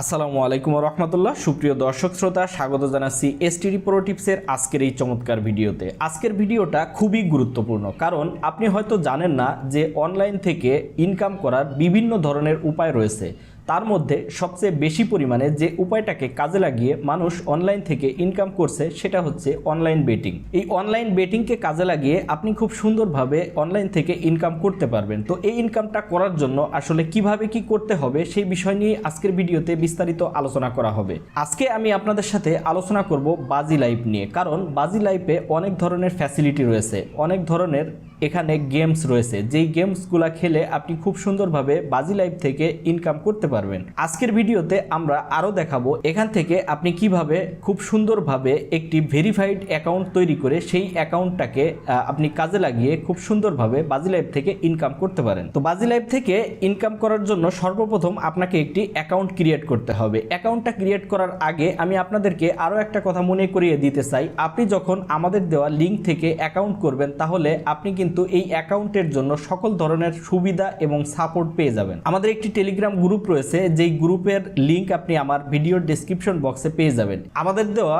আসসালামু আলাইকুম রহমতুল্লাহ। সুপ্রিয় দর্শক শ্রোতা, স্বাগত জানাচ্ছি এসটিডি প্রো টিপসের আজকের এই চমৎকার ভিডিওতে। আজকের ভিডিওটা খুবই গুরুত্বপূর্ণ, কারণ আপনি হয়তো জানেন না যে অনলাইন থেকে ইনকাম করার বিভিন্ন ধরনের উপায় রয়েছে। তার মধ্যে সবচেয়ে বেশি পরিমাণে যে উপায়টাকে কাজে লাগিয়ে মানুষ অনলাইন থেকে ইনকাম করছে সেটা হচ্ছে অনলাইন বেটিং। এই অনলাইন বেটিংকে কাজে লাগিয়ে আপনি খুব সুন্দরভাবে অনলাইন থেকে ইনকাম করতে পারবেন। তো এই ইনকামটা করার জন্য আসলে কিভাবে কি করতে হবে সেই বিষয় নিয়ে আজকের ভিডিওতে বিস্তারিত আলোচনা করা হবে। আজকে আমি আপনাদের সাথে আলোচনা করব বাজি লাইফ নিয়ে, কারণ বাজি লাইফে অনেক ধরনের ফ্যাসিলিটি রয়েছে, অনেক ধরনের এখানে গেমস রয়েছে, যেই গেমসগুলো খেলে আপনি খুব সুন্দরভাবে বাজি লাইফ থেকে ইনকাম করতে পারবেন। আজকের ভিডিওতে আমরা আরও দেখাবো এখান থেকে আপনি কিভাবে খুব সুন্দরভাবে একটি ভেরিফাইড অ্যাকাউন্ট তৈরি করে সেই অ্যাকাউন্টটাকে আপনি কাজে লাগিয়ে খুব সুন্দরভাবে বাজি লাইফ থেকে ইনকাম করতে পারেন। তো বাজি লাইফ থেকে ইনকাম করার জন্য সর্বপ্রথম আপনাকে একটি অ্যাকাউন্ট ক্রিয়েট করতে হবে। অ্যাকাউন্টটা ক্রিয়েট করার আগে আমি আপনাদেরকে আরও একটা কথা মনে করিয়ে দিতে চাই। আপনি যখন আমাদের দেওয়া লিঙ্ক থেকে অ্যাকাউন্ট করবেন, তাহলে আপনি কিন্তু এই অ্যাকাউন্টের জন্য সকল ধরনের সুবিধা এবং সাপোর্ট পেয়ে যাবেন। আমাদের একটি টেলিগ্রাম গ্রুপ রয়েছে, যেই গ্রুপের লিঙ্ক আপনি আমার ভিডিওর ডেসক্রিপশন বক্সে পেয়ে যাবেন। আমাদের দেওয়া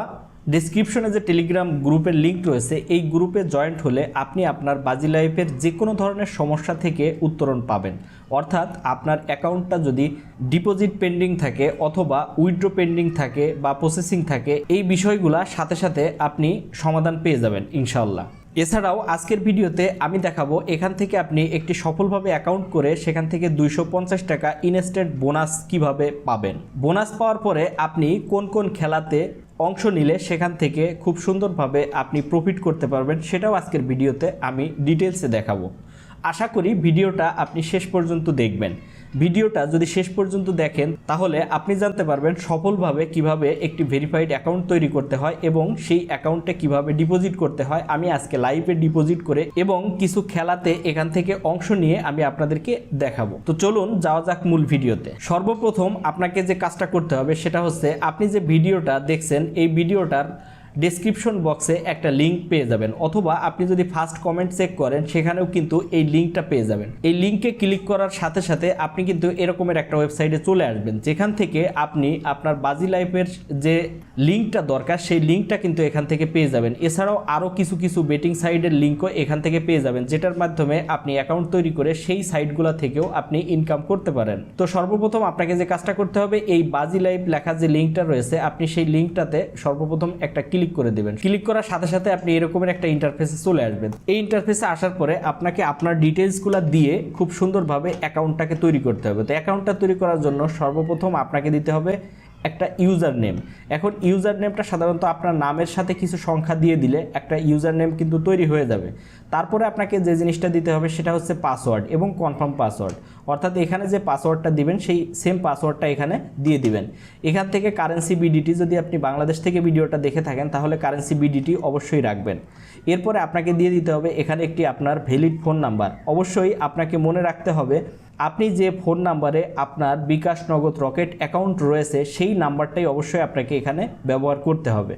ডেসক্রিপশনে যে টেলিগ্রাম গ্রুপের লিঙ্ক রয়েছে, এই গ্রুপে জয়েন্ট হলে আপনি আপনার বাজি লাইফের যে কোনো ধরনের সমস্যা থেকে উত্তরণ পাবেন। অর্থাৎ আপনার অ্যাকাউন্টটা যদি ডিপোজিট পেন্ডিং থাকে অথবা উইথড্র পেন্ডিং থাকে বা প্রসেসিং থাকে, এই বিষয়গুলা সাথে সাথে আপনি সমাধান পেয়ে যাবেন ইনশাআল্লাহ। এছাড়াও আজকের ভিডিওতে আমি দেখাবো এখান থেকে আপনি একটি সফলভাবে অ্যাকাউন্ট করে সেখান থেকে 250 টাকা ইনস্ট্যান্ট বোনাস কিভাবে পাবেন। বোনাস পাওয়ার পরে আপনি কোন কোন খেলাতে অংশ নিলে সেখান থেকে খুব সুন্দরভাবে আপনি প্রফিট করতে পারবেন, সেটাও আজকের ভিডিওতে আমি ডিটেলসে দেখাবো। আশা করি ভিডিওটা আপনি শেষ পর্যন্ত দেখবেন। ভিডিওটা যদি শেষ পর্যন্ত দেখেন, তাহলে আপনি জানতে পারবেন সফলভাবে কিভাবে একটি ভেরিফাইড অ্যাকাউন্ট তৈরি করতে হয় এবং সেই অ্যাকাউন্টে কিভাবে ডিপোজিট করতে হয়। আমি আজকে লাইভে ডিপোজিট করে এবং কিছু খেলাতে এখান থেকে অংশ নিয়ে আমি আপনাদেরকে দেখাবো। তো চলুন যাওয়া যাক মূল ভিডিওতে। সর্বপ্রথম আপনাকে যে কাজটা করতে হবে সেটা হচ্ছে, আপনি যে ভিডিওটা দেখছেন এই ভিডিওটার ডেসক্রিপশন বক্সে একটা লিঙ্ক পেয়ে যাবেন, অথবা আপনি যদি ফার্স্ট কমেন্ট চেক করেন সেখানেও কিন্তু এই লিঙ্কটা পেয়ে যাবেন। এই লিঙ্কে ক্লিক করার সাথে সাথে আপনি কিন্তু এরকমের একটা ওয়েবসাইটে চলে আসবেন, যেখান থেকে আপনি আপনার বাজি লাইফের যে লিঙ্কটা দরকার সেই লিঙ্কটা কিন্তু এখান থেকে পেয়ে যাবেন। এছাড়াও আরও কিছু কিছু বেটিং সাইটের লিঙ্কও এখান থেকে পেয়ে যাবেন, যেটার মাধ্যমে আপনি অ্যাকাউন্ট তৈরি করে সেই সাইটগুলো থেকেও আপনি ইনকাম করতে পারেন। তো সর্বপ্রথম আপনাকে যে কাজটা করতে হবে, এই বাজি লাইফ লেখা যে লিঙ্কটা রয়েছে আপনি সেই লিঙ্কটাতে সর্বপ্রথম একটা ক্লিক করে দেবেন। ক্লিক করার সাথে সাথে আপনি এরকমের একটা ইন্টারফেসে চলে আসবেন। এই ইন্টারফেসে আসার পরে আপনাকে আপনার ডিটেইলসগুলো দিয়ে খুব সুন্দরভাবে অ্যাকাউন্টটাকে তৈরি করতে হবে। তো অ্যাকাউন্টটা তৈরি করার জন্য সর্বপ্রথম আপনাকে দিতে হবে একটা ইউজার নেম। এখন ইউজার নেমটা সাধারণত আপনার নামের সাথে কিছু সংখ্যা দিয়ে দিলে একটা ইউজার নেম কিন্তু তৈরি হয়ে যাবে। তারপরে আপনাকে যে জিনিসটা দিতে হবে সেটা হচ্ছে পাসওয়ার্ড এবং কনফার্ম পাসওয়ার্ড। অর্থাৎ এখানে যে পাসওয়ার্ডটা দিবেন সেই সেম পাসওয়ার্ডটা এখানে দিয়ে দিবেন। এখান থেকে কারেন্সি বিডিটি, যদি আপনি বাংলাদেশ থেকে ভিডিওটা দেখে থাকেন তাহলে কারেন্সি বিডিটি অবশ্যই রাখবেন। এরপরে আপনাকে দিয়ে দিতে হবে এখানে একটি আপনার ভ্যালিড ফোন নাম্বার। অবশ্যই আপনাকে মনে রাখতে হবে আপনি যে ফোন নাম্বারে আপনার বিকাশ নগদ রকেট অ্যাকাউন্ট রয়েছে সেই নাম্বারটাই অবশ্যই আপনাকে এখানে ব্যবহার করতে হবে।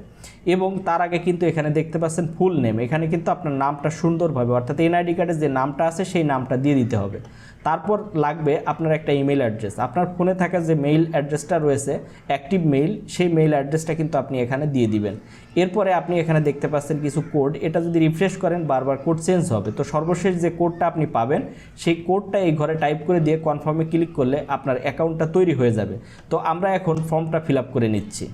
এবং তার আগে কিন্তু এখানে দেখতে পাচ্ছেন ফুল নেম, এখানে কিন্তু আপনার নামটা সুন্দরভাবে, অর্থাৎ এনআইডি কার্ডে যে নামটা আছে সেই নামটা দিয়ে দিতে হবে। তারপর লাগবে আপনার একটা ইমেল অ্যাড্রেস। আপনার ফোনে থাকা যে মেইল অ্যাড্রেসটা রয়েছে অ্যাক্টিভ মেইল, সেই মেইল অ্যাড্রেসটা কিন্তু আপনি এখানে দিয়ে দিবেন। এরপরে আপনি এখানে দেখতে পাচ্ছেন কিছু কোড, এটা যদি রিফ্রেশ করেন বারবার কোড চেঞ্জ হবে। তো সর্বশেষ যে কোডটা আপনি পাবেন সেই কোডটা এই ঘরে টাইপ করে দিয়ে কনফার্মে ক্লিক করলে আপনার অ্যাকাউন্টটা তৈরি হয়ে যাবে। তো আমরা এখন ফর্মটা ফিল আপ করে নিচ্ছি।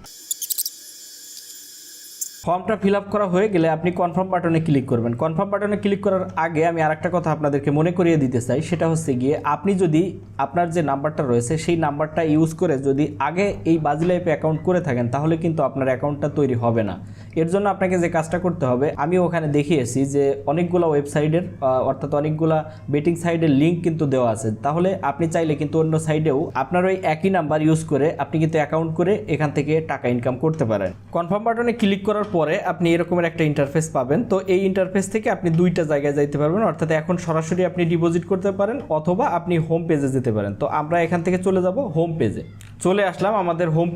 ফর্মটা ফিল আপ করা হয়ে গেলে আপনি কনফার্ম বাটনে ক্লিক করবেন। কনফার্ম বাটনে ক্লিক করার আগে আমি আরেকটা কথা আপনাদেরকে মনে করিয়ে দিতে চাই, সেটা হচ্ছে গিয়ে আপনি যদি আপনার যে নাম্বারটা রয়েছে সেই নাম্বারটা ইউজ করে যদি আগে এই বাজি লাইফে অ্যাকাউন্ট করে থাকেন তাহলে কিন্তু আপনার অ্যাকাউন্টটা তৈরি হবে না। এর জন্য আপনাকে যে কাজটা করতে হবে, আমি ওখানে দেখিয়েছি যে অনেকগুলো ওয়েবসাইটের অর্থাৎ অনেকগুলো বেটিং সাইটের লিঙ্ক কিন্তু দেওয়া আছে। তাহলে আপনি চাইলে কিন্তু অন্য সাইডেও আপনার ওই একই নাম্বার ইউজ করে আপনি কিন্তু অ্যাকাউন্ট করে এখান থেকে টাকা ইনকাম করতে পারেন। কনফার্ম বাটনে ক্লিক করার পরে আপনি এরকমের একটা ইন্টারফেস পাবেন। তো এই ইন্টারফেস থেকে আপনি দুইটা জায়গায় যাইতে পারবেন, অর্থাৎ এখন সরাসরি আপনি ডিপোজিট করতে পারেন অথবা আপনি হোম পেজে যেতে পারেন। তো আমরা এখান থেকে চলে যাব হোম পেজে। চলে আসলাম আমাদের হোম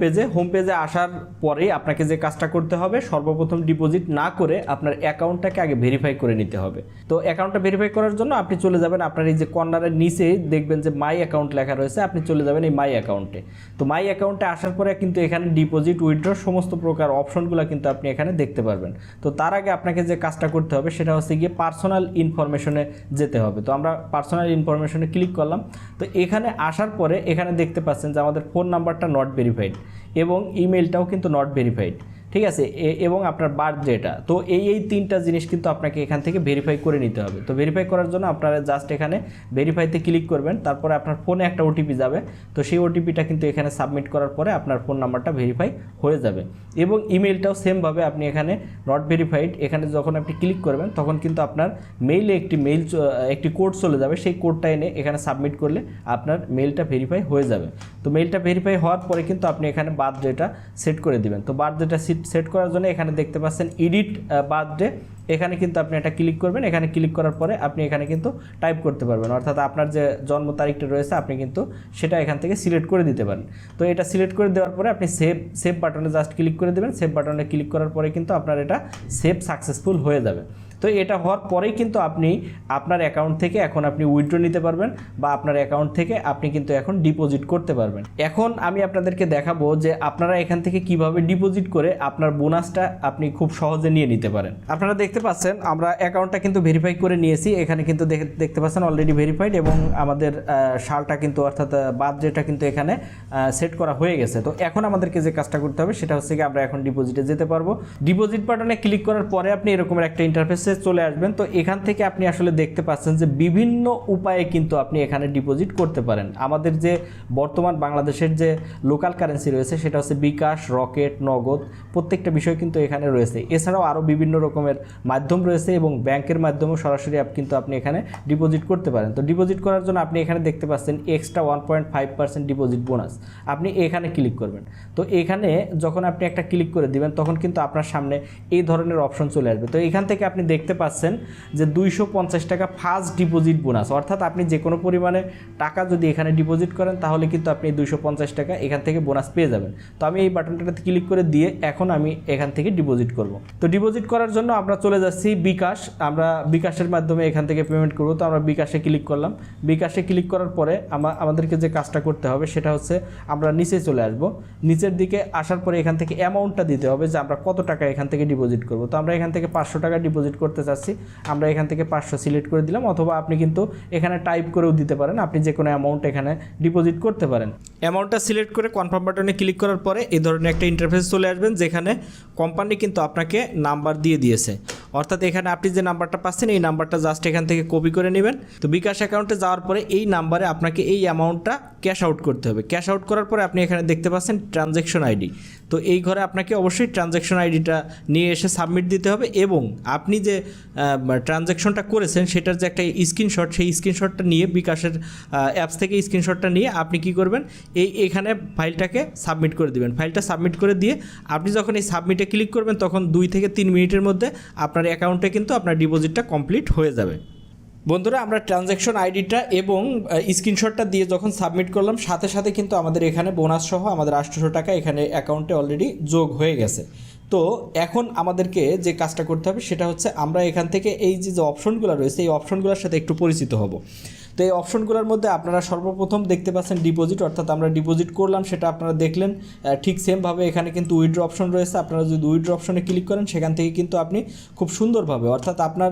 পেজে আসার পরেই আপনাকে যে কাজটা করতে হবে, সর্বপ্রথম ডিপোজিট না করে আপনার অ্যাকাউন্টটাকে আগে ভেরিফাই করে নিতে হবে। তো অ্যাকাউন্টটা ভেরিফাই করার জন্য আপনি চলে যাবেন আপনার এই যে কর্নারের নিচে দেখবেন যে মাই অ্যাকাউন্ট লেখা রয়েছে, আপনি চলে যাবেন এই মাই অ্যাকাউন্টে। তো মাই অ্যাকাউন্টে আসার পরে কিন্তু এখানে ডিপোজিট উইথড্র সমস্ত প্রকার অপশনগুলো কিন্তু আপনি এখানে দেখতে পারবেন। তো তার আগে আপনাকে যে কাজটা করতে হবে সেটা হচ্ছে গিয়ে পার্সোনাল ইনফরমেশনে যেতে হবে। তো আমরা পার্সোনাল ইনফরমেশনে ক্লিক করলাম। তো এখানে আসার পরে এখানে দেখতে পাচ্ছেন যে আমাদের ফোন নাম্বারটা নট ভেরিফাইড এবং ইমেলটাও কিন্তু নট ভেরিফাইড, ঠিক আছে, এবং আপনার বার্থডেটা। তো এই তিনটা জিনিস কিন্তু আপনাকে এখান থেকে ভেরিফাই করে নিতে হবে। তো ভেরিফাই করার জন্য আপনারা জাস্ট এখানে ভেরিফাইতে ক্লিক করবেন, তারপরে আপনার ফোনে একটা ওটিপি যাবে। তো সেই ওটিপিটা কিন্তু এখানে সাবমিট করার পরে আপনার ফোন নাম্বারটা ভেরিফাই হয়ে যাবে এবং ইমেলটাও সেমভাবে আপনি এখানে নট ভেরিফাইড এখানে যখন আপনি ক্লিক করবেন তখন কিন্তু আপনার মেইলে একটি কোড চলে যাবে। সেই কোডটা এনে এখানে সাবমিট করলে আপনার মেইলটা ভেরিফাই হয়ে যাবে। তো মেইলটা ভেরিফাই হওয়ার পরে কিন্তু আপনি এখানে বার্থডেটা সেট করে দিবেন। তো বার্থডেটা সেট করার জন্য এখানে দেখতে পাচ্ছেন এডিট বার্থডে, এখানে কিন্তু আপনি এটা ক্লিক করবেন। এখানে ক্লিক করার পরে আপনি এখানে কিন্তু টাইপ করতে পারবেন, অর্থাৎ আপনার যে জন্ম তারিখটা রয়েছে আপনি কিন্তু সেটা এখান থেকে সিলেক্ট করে দিতে পারেন। তো এটা সিলেক্ট করে দেওয়ার পরে আপনি সেভ বাটনে জাস্ট ক্লিক করে দেবেন। সেভ বাটনে ক্লিক করার পরে কিন্তু আপনার এটা সেভ সাকসেসফুল হয়ে যাবে। তো এটা হওয়ার পরেই কিন্তু আপনি আপনার অ্যাকাউন্ট থেকে এখন আপনি উইথড্র নিতে পারবেন বা আপনার অ্যাকাউন্ট থেকে আপনি কিন্তু এখন ডিপোজিট করতে পারবেন। এখন আমি আপনাদেরকে দেখাবো যে আপনারা এখান থেকে কিভাবে ডিপোজিট করে আপনার বোনাসটা আপনি খুব সহজে নিয়ে নিতে পারেন। আপনারা দেখতে পাচ্ছেন আমরা অ্যাকাউন্টটা কিন্তু ভেরিফাই করে নিয়েছি। এখানে কিন্তু দেখতে পাচ্ছেন অলরেডি ভেরিফাইড এবং আমাদের সালটা কিন্তু অর্থাৎ বার্থডেটা কিন্তু এখানে সেট করা হয়ে গেছে। তো এখন আমাদেরকে যে কাজটা করতে হবে সেটা হচ্ছে কি আমরা এখন ডিপোজিটে যেতে পারবো। ডিপোজিট বাটনে ক্লিক করার পরে আপনি এরকমের একটা ইন্টারফেসে চলে আসবেন। তো এখান থেকে আপনি আসলে দেখতে পাচ্ছেন যে বিভিন্ন উপায়ে কিন্তু আপনি এখানে ডিপোজিট করতে পারেন। আমাদের যে বর্তমান বাংলাদেশের যে লোকাল কারেন্সি রয়েছে সেটা হচ্ছে বিকাশ, রকেট, নগদ, প্রত্যেকটা বিষয় কিন্তু এখানে রয়েছে। এছাড়াও আরও বিভিন্ন রকমের মাধ্যম রয়েছে এবং ব্যাংকের মাধ্যমেও সরাসরি কিন্তু আপনি এখানে ডিপোজিট করতে পারেন। তো ডিপোজিট করার জন্য আপনি এখানে দেখতে পাচ্ছেন এক্সট্রা 1.5% ডিপোজিট বোনাস, আপনি এখানে ক্লিক করবেন। তো এখানে যখন আপনি একটা ক্লিক করে দিবেন তখন কিন্তু আপনার সামনে এই ধরনের অপশন চলে আসবে। তো এখান থেকে আপনি দেখতে পাচ্ছেন যে 250 টাকা ফার্স্ট ডিপোজিট বোনাস, অর্থাৎ আপনি যে কোনো পরিমাণে টাকা যদি এখানে ডিপোজিট করেন তাহলে কিন্তু আপনি 250 টাকা এখান থেকে বোনাস পেয়ে যাবেন। তো আমি এই বাটনটাতে ক্লিক করে দিয়ে এখন আমি এখান থেকে ডিপোজিট করব। তো ডিপোজিট করার জন্য আমরা চলে যাচ্ছি বিকাশ, আমরা বিকাশের মাধ্যমে এখান থেকে পেমেন্ট করব। তো আমরা বিকাশে ক্লিক করলাম। বিকাশে ক্লিক করার পরে আমাদেরকে যে কাজটা করতে হবে সেটা হচ্ছে আমরা নিচে চলে আসব। নিচের দিকে আসার পরে এখান থেকে অ্যামাউন্টটা দিতে হবে যে আমরা কত টাকা এখান থেকে ডিপোজিট করব। তো আমরা এখান থেকে 500 টাকা ডিপোজিট করতে চাচ্ছি, আমরা এখান থেকে 500 সিলেক্ট করে দিলাম, অথবা আপনি কিন্তু এখানে টাইপ করেও দিতে পারেন, আপনি যে কোনো অ্যামাউন্ট এখানে ডিপোজিট করতে পারেন। অ্যামাউন্টটা সিলেক্ট করে কনফার্ম বাটনে ক্লিক করার পরে এই ধরনের একটা ইন্টারফেস চলে আসবেন যেখানে কোম্পানি কিন্তু আপনাকে নাম্বার দিয়ে দিয়েছে, অর্থাৎ এখানে আপনি যে নাম্বারটা পাচ্ছেন এই নাম্বারটা জাস্ট এখান থেকে কপি করে নেবেন। তো বিকাশ অ্যাকাউন্টে যাওয়ার পরে এই নাম্বারে আপনাকে এই অ্যামাউন্টটা ক্যাশ আউট করতে হবে। ক্যাশ আউট করার পরে আপনি এখানে দেখতে পাচ্ছেন ট্রানজ্যাকশন আইডি। তো এই ঘরে আপনাকে অবশ্যই ট্রানজ্যাকশন আইডিটা নিয়ে এসে সাবমিট দিতে হবে এবং আপনি যে ট্রানজ্যাকশনটা করেছেন সেটার যে একটা স্ক্রিনশট, সেই স্ক্রিনশটটা নিয়ে বিকাশের অ্যাপস থেকে স্ক্রিনশটটা নিয়ে আপনি কি করবেন, এখানে ফাইলটাকে সাবমিট করে দিবেন। ফাইলটা সাবমিট করে দিয়ে আপনি যখন এই সাবমিটে ক্লিক করবেন তখন 2 থেকে 3 মিনিটের মধ্যে আপনার অ্যাকাউন্টে কিন্তু আপনার ডিপোজিটটা কমপ্লিট হয়ে যাবে। বন্ধুরা, আমরা ট্রানজ্যাকশন আইডিটা এবং স্ক্রিনশটটা দিয়ে যখন সাবমিট করলাম সাথে সাথে কিন্তু আমাদের এখানে বোনাস সহ আমাদের 800 টাকা এখানে অ্যাকাউন্টে অলরেডি যোগ হয়ে গেছে। তো এখন আমাদেরকে যে কাজটা করতে হবে সেটা হচ্ছে আমরা এখান থেকে এই যে অপশনগুলো রয়েছে এই অপশনগুলোর সাথে একটু পরিচিত হব। তো এই অপশনগুলোর মধ্যে আপনারা সর্বপ্রথম দেখতে পাচ্ছেন ডিপোজিট, অর্থাৎ আমরা ডিপোজিট করলাম সেটা আপনারা দেখলেন। ঠিক সেমভাবে এখানে কিন্তু উইথড্র অপশন রয়েছে। আপনারা যদি উইথড্র অপশনে ক্লিক করেন সেখান থেকে কিন্তু আপনি খুব সুন্দরভাবে, অর্থাৎ আপনার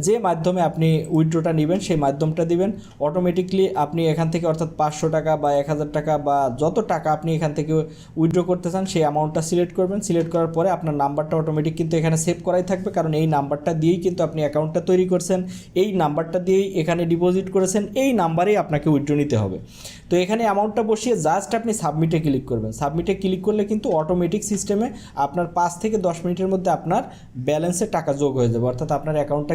যে মাধ্যমে আপনি উইথড্রটা নেবেন সেই মাধ্যমটা দিবেন, অটোমেটিকলি আপনি এখান থেকে অর্থাৎ 500 টাকা বা 1000 টাকা বা যত টাকা আপনি এখান থেকে উইথড্র করতে চান সেই অ্যামাউন্টটা সিলেক্ট করবেন। সিলেক্ট করার পরে আপনার নাম্বারটা অটোমেটিক কিন্তু এখানে সেভ করাই থাকবে, কারণ এই নাম্বারটা দিয়েই কিন্তু আপনি অ্যাকাউন্টটা তৈরি করছেন, এই নাম্বারটা দিয়েই এখানে ডিপোজিট করেছেন, এই নাম্বারেই আপনাকে উইথড্র নিতে হবে। তো এখানে অ্যামাউন্টটা বসিয়ে জাস্ট আপনি সাবমিটে ক্লিক করবেন। সাবমিটে ক্লিক করলে কিন্তু অটোমেটিক সিস্টেমে আপনার 5 থেকে 10 মিনিটের মধ্যে আপনার ব্যালেন্সে টাকা যোগ হয়ে যাবে, অর্থাৎ আপনার অ্যাকাউন্টে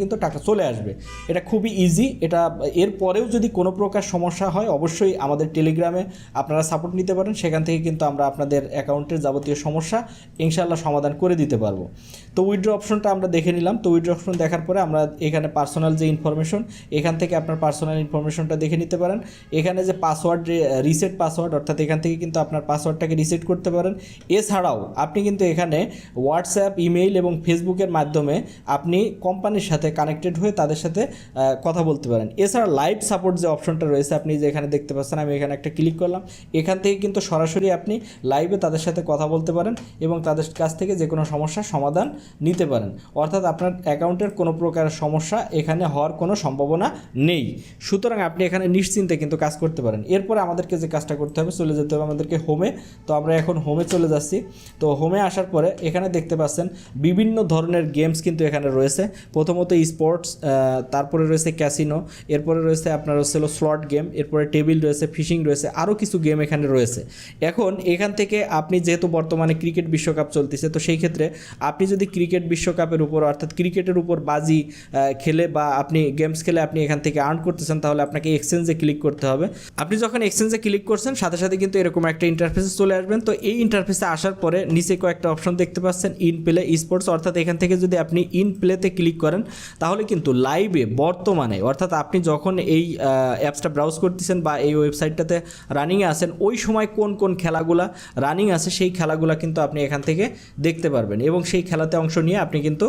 কিন্তু টাকা চলে আসবে। এটা খুবই ইজি। এটা এরপরেও যদি কোনো প্রকার সমস্যা হয় অবশ্যই আমাদের টেলিগ্রামে আপনারা সাপোর্ট নিতে পারেন, সেখান থেকে কিন্তু আমরা আপনাদের অ্যাকাউন্টের যাবতীয় সমস্যা ইনশাআল্লাহ সমাধান করে দিতে পারবো। তো উইথড্র অপশনটা আমরা দেখে নিলাম। তো উইথড্র অপশন দেখার পরে আমরা এখানে পার্সোনাল যে ইনফরমেশন, এখান থেকে আপনার পার্সোনাল ইনফরমেশনটা দেখে নিতে পারেন। এখানে যে পাসওয়ার্ড, রিসেট পাসওয়ার্ড, অর্থাৎ এখান থেকে কিন্তু আপনার পাসওয়ার্ডটাকে রিসেট করতে পারেন। এছাড়াও আপনি কিন্তু এখানে হোয়াটসঅ্যাপ, ইমেইল এবং ফেসবুকের মাধ্যমে আপনি কোম্পানির সাথে কানেক্টেড হয়ে তাদের সাথে কথা বলতে পারেন। এছাড়া লাইভ সাপোর্ট যে অপশনটা রয়েছে, আপনি যে এখানে দেখতে পাচ্ছেন, আমি এখানে একটা ক্লিক করলাম, এখান থেকে কিন্তু সরাসরি আপনি লাইভে তাদের সাথে কথা বলতে পারেন এবং তাদের কাছ থেকে যে কোনো সমস্যার সমাধান নিতে পারেন। অর্থাৎ আপনার অ্যাকাউন্টের কোনো প্রকার সমস্যা এখানে হওয়ার কোনো সম্ভাবনা নেই। সুতরাং আপনি এখানে নিশ্চিন্তে কিন্তু কাজ করতে পারেন। এরপরে আমাদেরকে যে কাজটা করতে হবে, চলে যেতে হবে আমাদেরকে হোমে। তো আমরা এখন হোমে চলে যাচ্ছি। তো হোমে আসার পরে এখানে দেখতে পাচ্ছেন বিভিন্ন ধরনের গেমস কিন্তু এখানে রয়েছে। প্রথমত স্পোর্টস, তারপরে রয়েছে ক্যাসিনো, এরপরে রয়েছে আপনার হচ্ছে স্লট গেম, এরপরে টেবিল রয়েছে, ফিশিং রয়েছে, আরও কিছু গেম এখানে রয়েছে। এখন এখান থেকে আপনি যেহেতু বর্তমানে ক্রিকেট বিশ্বকাপ চলতেছে, তো সেই ক্ষেত্রে আপনি যদি ক্রিকেট বিশ্বকাপের উপর অর্থাৎ ক্রিকেটের উপর বাজি খেলে বা আপনি গেমস খেলে আপনি এখান থেকে আর্ন করতেছেন, তাহলে আপনাকে এক্সচেঞ্জে ক্লিক করতে হবে। আপনি যখন এক্সচেঞ্জে ক্লিক করছেন, সাথে সাথে কিন্তু এরকম একটা ইন্টারফেসে চলে আসবেন। তো এই ইন্টারফেসে আসার পরে নিচে কয়েকটা অপশন দেখতে পাচ্ছেন, ইন প্লে, স্পোর্টস, অর্থাৎ এখান থেকে যদি আপনি ইন প্লেতে ক্লিক করেন তাহলে কিন্তু লাইভে বর্তমানে অর্থাৎ আপনি যখন এই অ্যাপসটা ব্রাউজ করতেছেন বা এই ওয়েবসাইটটাতে রানিংয়ে আছেন, ওই সময় কোন কোন খেলাগুলা রানিং আছে সেই খেলাগুলা কিন্তু আপনি এখান থেকে দেখতে পারবেন এবং সেই খেলাতে অংশ নিয়ে আপনি কিন্তু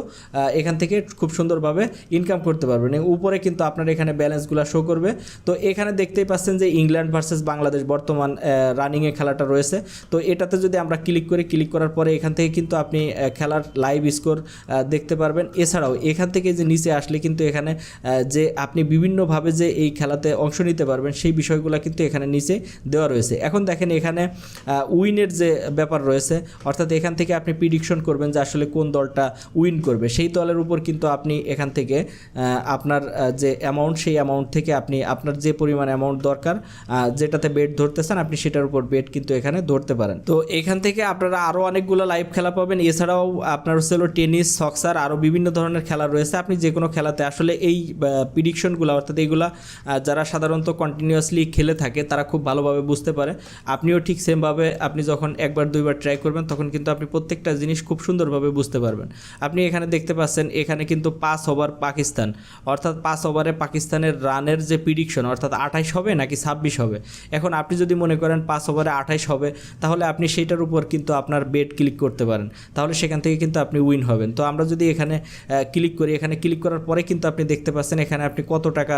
এখান থেকে খুব সুন্দরভাবে ইনকাম করতে পারবেন। উপরে কিন্তু আপনার এখানে ব্যালেন্সগুলো শো করবে। তো এখানে দেখতেই পাচ্ছেন যে ইংল্যান্ড ভার্সেস বাংলাদেশ বর্তমান রানিংয়ে খেলাটা রয়েছে। তো এটাতে যদি আমরা ক্লিক করি, ক্লিক করার পরে এখান থেকে কিন্তু আপনি খেলার লাইভ স্কোর দেখতে পারবেন। এছাড়াও এখান থেকে যে নিচে আসলে কিন্তু এখানে যে আপনি বিভিন্নভাবে যে এই খেলাতে অংশ নিতে পারবেন সেই বিষয়গুলো কিন্তু এখানে নিচে দেওয়া রয়েছে। এখন দেখেন এখানে উইনের যে ব্যাপার রয়েছে, অর্থাৎ এখান থেকে আপনি প্রিডিকশন করবেন যে আসলে কোন দলটা উইন করবে, সেই দলের উপর কিন্তু আপনি এখান থেকে আপনার যে অ্যামাউন্ট, সেই অ্যামাউন্ট থেকে আপনি আপনার যে পরিমাণ অ্যামাউন্ট দরকার, যেটাতে বেট ধরতেছেন আপনি সেটার উপর বেট কিন্তু এখানে ধরতে পারেন। তো এখান থেকে আপনারা আরও অনেকগুলো লাইভ খেলা পাবেন। এছাড়াও আপনার হচ্ছে টেনিস, সকসার, আরও বিভিন্ন ধরনের খেলা রয়েছে। আপনি যে কোনো খেলাতে আসলে এই প্রিডিকশনগুলো অর্থাৎ এইগুলা যারা সাধারণত কন্টিনিউয়াসলি খেলে থাকে তারা খুব ভালোভাবে বুঝতে পারে। আপনিও ঠিক সেমভাবে আপনি যখন একবার দুইবার ট্রাই করবেন তখন কিন্তু আপনি প্রত্যেকটা জিনিস খুব সুন্দরভাবে বুঝতে পারবেন। আপনি এখানে দেখতে পাচ্ছেন এখানে কিন্তু 5 ওভার পাকিস্তান, অর্থাৎ 5 ওভারে পাকিস্তানের রানের যে প্রিডিকশন অর্থাৎ 28 হবে নাকি 26 হবে। এখন আপনি যদি মনে করেন 5 ওভারে 28 হবে, তাহলে আপনি সেইটার উপর কিন্তু আপনার বেট ক্লিক করতে পারেন, তাহলে সেখান থেকে কিন্তু আপনি উইন হবেন। তো আমরা যদি এখানে ক্লিক করি, এখানে ক্লিক করার পরে কিন্তু আপনি দেখতে পাচ্ছেন এখানে আপনি কত টাকা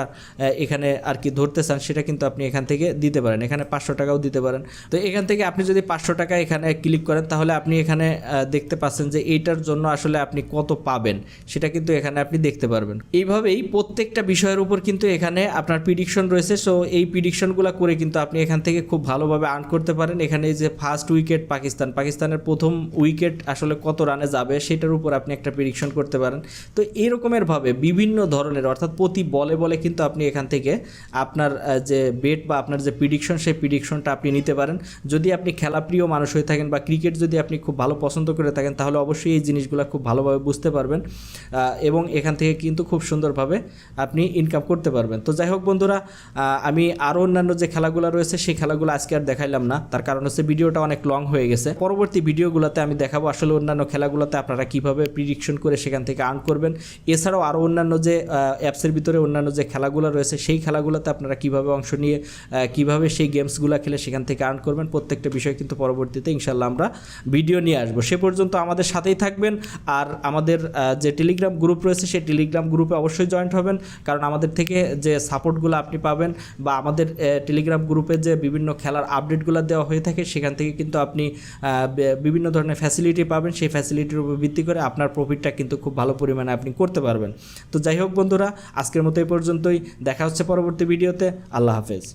এখানে আর কি ধরতে চান সেটা কিন্তু আপনি এখান থেকে দিতে পারেন। এখানে 500 টাকাও দিতে পারেন। তো এখান থেকে আপনি যদি 500 টাকা এখানে ক্লিক করেন তাহলে আপনি এখানে দেখতে পাচ্ছেন যে এইটার জন্য আসলে আপনি কত পাবেন সেটা কিন্তু এখানে আপনি দেখতে পারবেন। এইভাবেই প্রত্যেকটা বিষয়ের উপর কিন্তু এখানে আপনার প্রিডিকশন রয়েছে। সো এই প্রিডিকশনগুলো করে কিন্তু আপনি এখান থেকে খুব ভালোভাবে আর্ন করতে পারেন। এখানে যে ফার্স্ট উইকেট পাকিস্তানের প্রথম উইকেট আসলে কত রানে যাবে সেটার উপর আপনি একটা প্রিডিকশন করতে পারেন। তো এরকমেরভাবে বিভিন্ন ধরনের অর্থাৎ প্রতি বলে বলে কিন্তু আপনি এখান থেকে আপনার যে বেট বা আপনার যে প্রিডিকশন সেই প্রিডিকশনটা আপনি নিতে পারেন। যদি আপনি খেলাপ্রিয় মানুষ হয়ে থাকেন বা ক্রিকেট যদি আপনি খুব ভালো পছন্দ করে থাকেন তাহলে অবশ্যই এই জিনিসগুলো খুব ভালোভাবে বুঝতে পারবেন এবং এখান থেকে কিন্তু খুব সুন্দরভাবে আপনি ইনকাম করতে পারবেন। তো যাই হোক বন্ধুরা, আমি আরও অন্যান্য যে খেলাগুলো রয়েছে সেই খেলাগুলো আজকে আর দেখাইলাম না, তার কারণ হচ্ছে ভিডিওটা অনেক লং হয়ে গেছে। পরবর্তী ভিডিওগুলোতে আমি দেখাবো আসলে অন্যান্য খেলাগুলোতে আপনারা কীভাবে প্রিডিকশন করে সেখান থেকে আর্ন করবেন। এছাড়াও আরও অন্যান্য যে অ্যাপসের ভিতরে অন্যান্য যে খেলাগুলো রয়েছে সেই খেলাগুলোতে আপনারা কীভাবে অংশ নিয়ে কীভাবে সেই গেমসগুলো খেলে সেখান থেকে আর্ন করবেন, প্রত্যেকটা বিষয় কিন্তু পরবর্তীতে ইনশাল্লাহ আমরা ভিডিও নিয়ে আসবো। সে পর্যন্ত আমাদের সাথেই থাকবেন আর আমাদের যে টেলিগ্রাম গ্রুপ রয়েছে সেই টেলিগ্রাম গ্রুপে অবশ্যই জয়েন্ট হবেন, কারণ আমাদের থেকে যে সাপোর্টগুলো আপনি পাবেন বা আমাদের টেলিগ্রাম গ্রুপে যে বিভিন্ন খেলার আপডেটগুলো দেওয়া হয়ে থাকে সেখান থেকে কিন্তু আপনি বিভিন্ন ধরনের ফ্যাসিলিটি পাবেন। সেই ফ্যাসিলিটির উপর ভিত্তি করে আপনার প্রফিটটা কিন্তু খুব ভালো পরিমাণে আপনি করতে পারবেন। তো যাই হোক বন্ধুরা, আজকের মতো এই পর্যন্তই। দেখা হচ্ছে পরবর্তী ভিডিওতে। আল্লাহ হাফেজ।